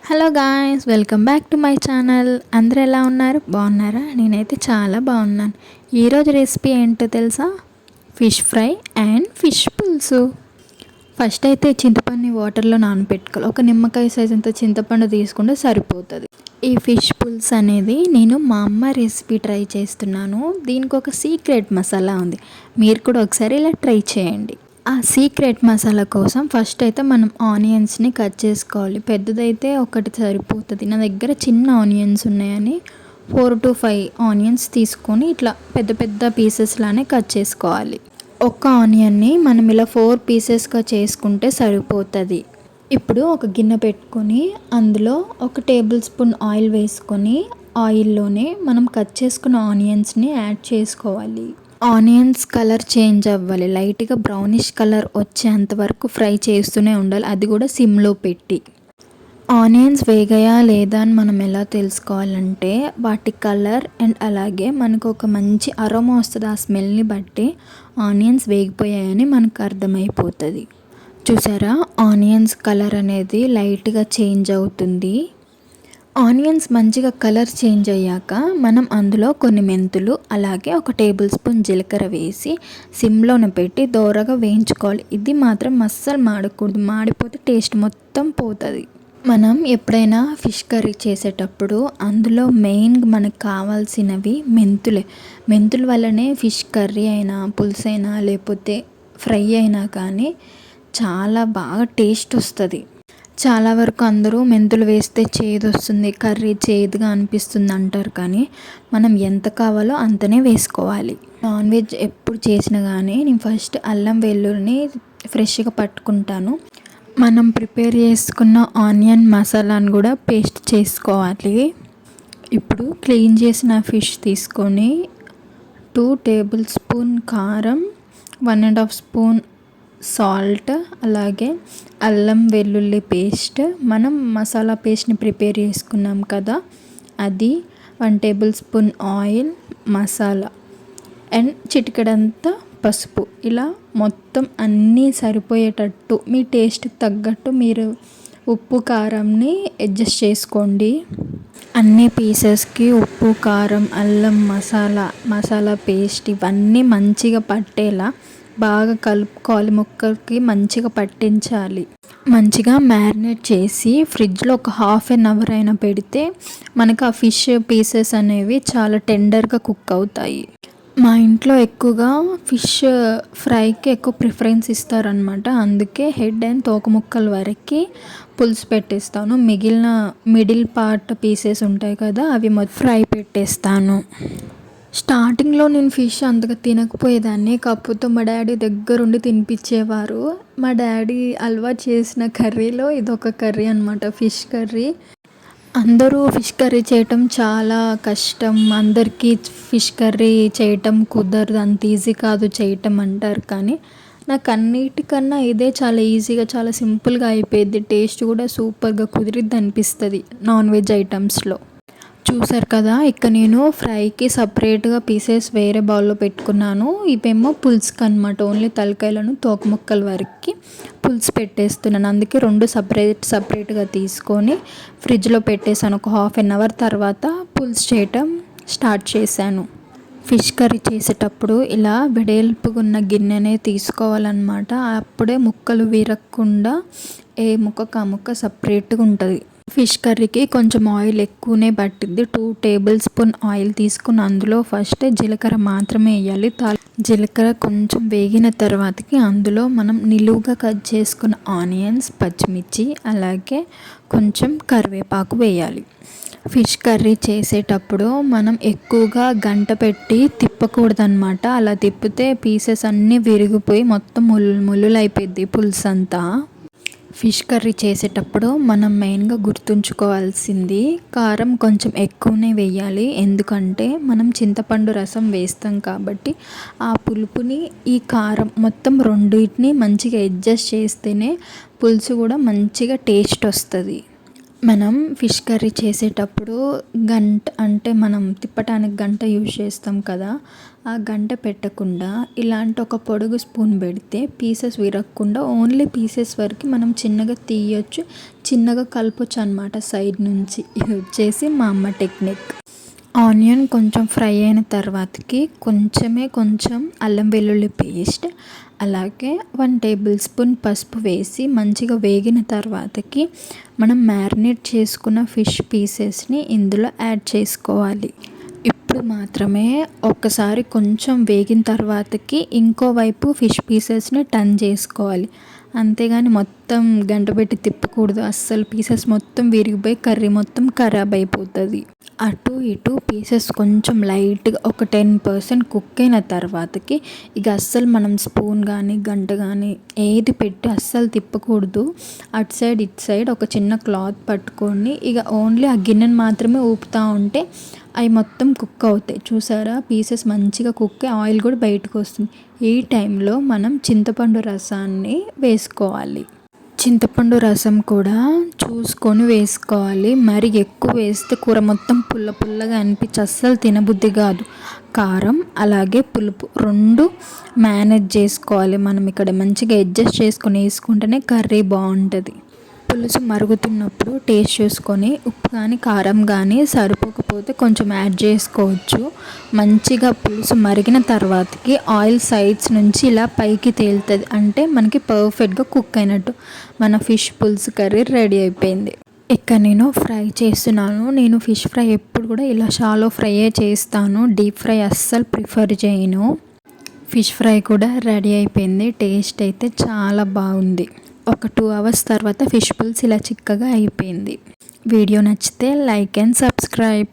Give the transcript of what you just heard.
Hello guys, welcome back to my channel. అందరూ ఎలా ఉన్నారు? బాగున్నారా? నేనైతే చాలా బాగున్నాను. ఈరోజు రెసిపీ ఏంటో తెలుసా? ఫిష్ ఫ్రై అండ్ ఫిష్ పులుసు. ఫస్ట్ అయితే చింతపండుని వాటర్లో నానబెట్టుకోవాలి. ఒక నిమ్మకాయ సైజ్ అంత చింతపండు తీసుకుంటే సరిపోతుంది. ఈ ఫిష్ పులుసు అనేది నేను మా అమ్మ రెసిపీ ట్రై చేస్తున్నాను. దీనికి ఒక సీక్రెట్ మసాలా ఉంది. మీరు కూడా ఒకసారి ఇలా ట్రై చేయండి. ఆ సీక్రెట్ మసాలా కోసం ఫస్ట్ అయితే మనం ఆనియన్స్ని కట్ చేసుకోవాలి. పెద్దదైతే ఒకటి సరిపోతుంది. నా దగ్గర చిన్న ఆనియన్స్ ఉన్నాయని 4 to 5 ఆనియన్స్ తీసుకొని ఇట్లా పెద్ద పెద్ద పీసెస్ లానే కట్ చేసుకోవాలి. ఒక్క ఆనియన్ని మనం ఇలా 4 పీసెస్గా చేసుకుంటే సరిపోతుంది. ఇప్పుడు ఒక గిన్నె పెట్టుకొని అందులో 1 టేబుల్ స్పూన్ ఆయిల్ వేసుకొని ఆయిల్లోనే మనం కట్ చేసుకున్న ఆనియన్స్ని యాడ్ చేసుకోవాలి. ఆనియన్స్ కలర్ చేంజ్ అవ్వాలి. లైట్గా బ్రౌనిష్ కలర్ వచ్చేంత వరకు ఫ్రై చేస్తూనే ఉండాలి. అది కూడా సిమ్లో పెట్టి. ఆనియన్స్ వేగాయా లేదా అని మనం ఎలా తెలుసుకోవాలంటే వాటి కలర్ అండ్ అలాగే మనకు ఒక మంచి అరోమా వస్తుంది. ఆ స్మెల్ని బట్టి ఆనియన్స్ వేగిపోయాయని మనకు అర్థమైపోతుంది. చూసారా, ఆనియన్స్ కలర్ అనేది లైట్గా చేంజ్ అవుతుంది. ఆనియన్స్ మంచిగా కలర్ చేంజ్ అయ్యాక మనం అందులో కొన్ని మెంతులు అలాగే 1 టేబుల్ స్పూన్ జీలకర్ర వేసి సిమ్లోనే పెట్టి దోరగా వేయించుకోవాలి. ఇది మాత్రం అస్సలు మాడకూడదు. మాడిపోతే టేస్ట్ మొత్తం పోతుంది. మనం ఎప్పుడైనా ఫిష్ కర్రీ చేసేటప్పుడు అందులో మెయిన్గా మనకు కావాల్సినవి మెంతులే. మెంతుల వల్లనే ఫిష్ కర్రీ అయినా పులుసు అయినా లేకపోతే ఫ్రై అయినా కానీ చాలా బాగా టేస్ట్ వస్తుంది. చాలా వరకు అందరూ మెంతులు వేస్తే చేదు వస్తుంది, కర్రీ చేదుగా అనిపిస్తుంది అంటారు. కానీ మనం ఎంత కావాలో అంతనే వేసుకోవాలి. నాన్ వెజ్ ఎప్పుడు చేసినా కానీ నేను ఫస్ట్ అల్లం వెల్లుల్లిని ఫ్రెష్గా పట్టుకుంటాను. మనం ప్రిపేర్ చేసుకున్న ఆనియన్ మసాలాను కూడా పేస్ట్ చేసుకోవాలి. ఇప్పుడు క్లీన్ చేసిన ఫిష్ తీసుకొని 2 టేబుల్ స్పూన్ కారం, 1.5 స్పూన్ సాల్ట్, అలాగే అల్లం వెల్లుల్లి పేస్ట్, మనం మసాలా పేస్ట్ని ప్రిపేర్ చేసుకున్నాం కదా అది, 1 tablespoon oil, masala and చిటికెడంతా పసుపు. ఇలా మొత్తం అన్నీ సరిపోయేటట్టు మీ టేస్ట్కి తగ్గట్టు మీరు ఉప్పు కారంని అడ్జస్ట్ చేసుకోండి. అన్ని పీసెస్కి ఉప్పు కారం అల్లం మసాలా పేస్ట్ ఇవన్నీ మంచిగా పట్టేలా బాగా కలుపుకోవాలి. ముక్కలకి మంచిగా పట్టించాలి. మంచిగా మ్యారినేట్ చేసి ఫ్రిడ్జ్లో ఒక 1/2 అవర్ అయినా పెడితే మనకు ఆ ఫిష్ పీసెస్ అనేవి చాలా టెండర్గా కుక్ అవుతాయి. మా ఇంట్లో ఎక్కువగా ఫిష్ ఫ్రైకి ఎక్కువ ప్రిఫరెన్స్ ఇస్తారనమాట. అందుకే హెడ్ అండ్ తోక ముక్కల వరకు పులుసు పెట్టేస్తాను. మిగిలిన మిడిల్ పార్ట్ పీసెస్ ఉంటాయి కదా అవి మొత్తం ఫ్రై పెట్టేస్తాను. స్టార్టింగ్లో నేను ఫిష్ అంతగా తినకపోయేదాన్ని. కాకపోతే మా డాడీ దగ్గరుండి తినిపించేవారు. మా డాడీ అలవాటు చేసిన కర్రీలో ఇదొక కర్రీ అనమాట, ఫిష్ కర్రీ. అందరూ ఫిష్ కర్రీ చేయటం చాలా కష్టం, అందరికీ ఫిష్ కర్రీ చేయటం కుదరదు, అంత ఈజీ కాదు చేయటం అంటారు. కానీ నాకు అన్నిటికన్నా ఇదే చాలా ఈజీగా చాలా సింపుల్గా అయిపోయింది. టేస్ట్ కూడా సూపర్గా కుదిరిద్ది అనిపిస్తుంది నాన్ వెజ్ ఐటమ్స్లో. చూసారు కదా, ఇక్కడ నేను ఫ్రైకి సపరేట్గా పీసెస్ వేరే బౌల్లో పెట్టుకున్నాను. ఇవేమో పులుసుకి అనమాట. ఓన్లీ తలకాయలను తోక ముక్కల వరకు పులుసు పెట్టేస్తున్నాను. అందుకే 2 సపరేట్గా తీసుకొని ఫ్రిడ్జ్లో పెట్టేశాను. ఒక 1/2 అవర్ తర్వాత పులుసు చేయటం స్టార్ట్ చేశాను. ఫిష్ కర్రీ చేసేటప్పుడు ఇలా వెడల్పుగా ఉన్న గిన్నెనే తీసుకోవాలన్నమాట. అప్పుడే ముక్కలు విరగకుండా ఏ ముక్కకు ఆ ముక్క సపరేట్గా ఉంటుంది. ఫిష్ కర్రీకి కొంచెం ఆయిల్ ఎక్కువనే పట్టింది. 2 టేబుల్ స్పూన్ ఆయిల్ తీసుకుని అందులో ఫస్ట్ జీలకర్ర మాత్రమే వేయాలి. జీలకర్ర కొంచెం వేగిన తర్వాతకి అందులో మనం నిలువుగా కట్ చేసుకున్న ఆనియన్స్, పచ్చిమిర్చి అలాగే కొంచెం కరివేపాకు వేయాలి. ఫిష్ కర్రీ చేసేటప్పుడు మనం ఎక్కువగా గంట పెట్టి తిప్పకూడదు అనమాట. అలా తిప్పితే పీసెస్ అన్నీ విరిగిపోయి మొత్తం ముళ్ళులు అయిపోద్ది పులుసు అంతా. ఫిష్ కర్రీ చేసేటప్పుడు మనం మెయిన్గా గుర్తుంచుకోవాల్సింది కారం కొంచెం ఎక్కువనే వేయాలి. ఎందుకంటే మనం చింతపండు రసం వేస్తాం కాబట్టి ఆ పులుపుని ఈ కారం మొత్తం రెండింటిని మంచిగా అడ్జస్ట్ చేస్తేనే పులుసు కూడా మంచిగా టేస్ట్ వస్తుంది. మనం ఫిష్ కర్రీ చేసేటప్పుడు గంట అంటే మనం తిప్పటానికి గంట యూజ్ చేస్తాం కదా, ఆ గంట పెట్టకుండా ఇలాంటి ఒక పొడుగు స్పూన్ పెడితే పీసెస్ విరగకుండా ఓన్లీ పీసెస్ వరకు మనం చిన్నగా తీయొచ్చు, చిన్నగా కలపొచ్చు అనమాట సైడ్ నుంచి. ఇది వచ్చేసి మా అమ్మ టెక్నిక్. ఆనియన్ కొంచెం ఫ్రై అయిన తర్వాతకి కొంచెం అల్లం వెల్లుల్లి పేస్ట్, అలాగే 1 టేబుల్ స్పూన్ పసుపు వేసి మంచిగా వేగిన తర్వాతకి మనం మ్యారినేట్ చేసుకున్న ఫిష్ పీసెస్ని ఇందులో యాడ్ చేసుకోవాలి. ఇప్పుడు మాత్రమే ఒక్కసారి కొంచెం వేగిన తర్వాతకి ఇంకోవైపు ఫిష్ పీసెస్ని టర్న్ చేసుకోవాలి. అంతేగాని మొత్తం గంట పెట్టి తిప్పకూడదు, అస్సలు పీసెస్ మొత్తం విరిగిపోయి కర్రీ మొత్తం ఖరాబ్ అయిపోతుంది. అటు ఇటు పీసెస్ కొంచెం లైట్గా ఒక 10% కుక్ అయిన తర్వాతకి ఇక అస్సలు మనం స్పూన్ కానీ గంట కానీ ఏది పెట్టి అస్సలు తిప్పకూడదు. అటు సైడ్ ఇటు సైడ్ ఒక చిన్న క్లాత్ పట్టుకొని ఇక ఓన్లీ ఆ గిన్నెను మాత్రమే ఊపుతూ ఉంటే అవి మొత్తం కుక్ అవుతాయి. చూసారా, పీసెస్ మంచిగా కుక్ అయ్యి ఆయిల్ కూడా బయటకు వస్తుంది. ఈ టైంలో మనం చింతపండు రసాన్ని వేసుకోవాలి. చింతపండు రసం కూడా చూసుకొని వేసుకోవాలి. మరి ఎక్కువ వేస్తే కూర మొత్తం పుల్లగా అనిపించి అస్సలు తినబుద్ధి కాదు. కారం అలాగే పులుపు 2 మేనేజ్ చేసుకోవాలి. మనం ఇక్కడ మంచిగా అడ్జస్ట్ చేసుకొని వేసుకుంటేనే కర్రీ బాగుంటుంది. పులుసు మరుగుతున్నప్పుడు టేస్ట్ చూసుకొని ఉప్పు కానీ కారం కానీ సరిపోకపోతే కొంచెం యాడ్ చేసుకోవచ్చు. మంచిగా పులుసు మరిగిన తర్వాతకి ఆయిల్ సైడ్స్ నుంచి ఇలా పైకి తేలుతుంది, అంటే మనకి పర్ఫెక్ట్గా కుక్ అయినట్టు. మన ఫిష్ పులుసు కర్రీ రెడీ అయిపోయింది. ఇక్కడ నేను ఫ్రై చేస్తున్నాను. నేను ఫిష్ ఫ్రై ఎప్పుడు కూడా ఇలా షాలో ఫ్రైయే చేస్తాను, డీప్ ఫ్రై అస్సలు ప్రిఫర్ చేయను. ఫిష్ ఫ్రై కూడా రెడీ అయిపోయింది. టేస్ట్ అయితే చాలా బాగుంది. ఒక 2 అవర్స్ తర్వాత ఫిష్ పులుసు ఇలా చిక్కగా అయిపోయింది. వీడియో నచ్చితే లైక్ అండ్ సబ్స్క్రైబ్.